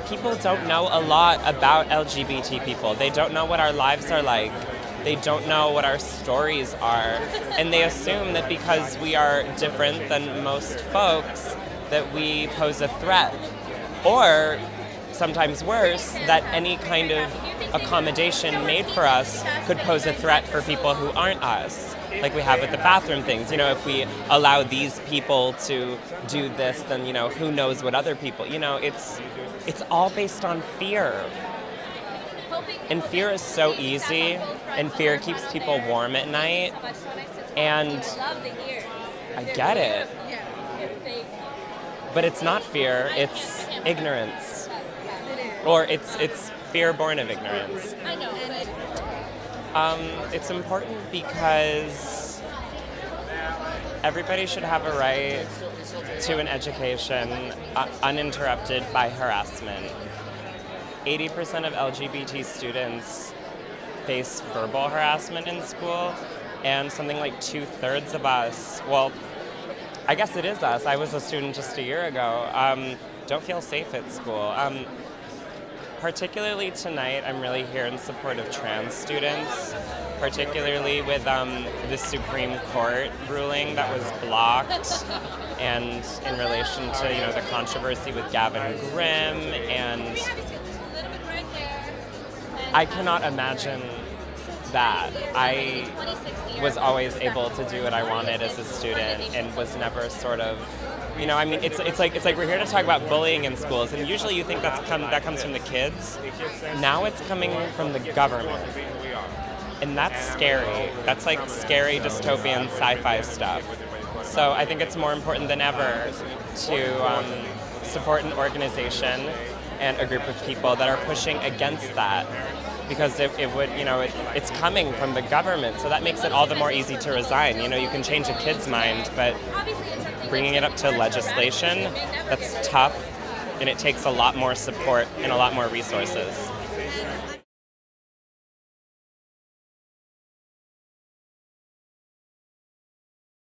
people don't know a lot about LGBT people. They don't know what our lives are like. They don't know what our stories are. And they assume that because we are different than most folks, that we pose a threat. Or, sometimes worse, that any kind of accommodation made for us could pose a threat for people who aren't us. Like we have with the bathroom things. You know, if we allow these people to do this, then, you know, who knows what other people, you know, it's all based on fear. And fear is so easy, and fear keeps people warm at night. And I get it. But it's not fear, it's ignorance. Or it's fear born of ignorance. It's important because everybody should have a right to an education uninterrupted by harassment. 80% of LGBT students face verbal harassment in school, and something like 2/3 of us, well, I guess it is us, I was a student just a year ago, don't feel safe at school. Particularly tonight, I'm really here in support of trans students, particularly with the Supreme Court ruling that was blocked, and in relation to, you know, the controversy with Gavin Grimm, and I cannot imagine that. I was always able to do what I wanted as a student and was never sort of, you know, I mean, it's like we're here to talk about bullying in schools, and usually you think that comes from the kids. Now it's coming from the government, and that's scary. That's like scary dystopian sci-fi stuff. So I think it's more important than ever to support an organization and a group of people that are pushing against that, because it would, you know, it's coming from the government, so that makes it all the more easy to resign. You know, you can change a kid's mind, but bringing it up to legislation, that's tough, and it takes a lot more support and a lot more resources.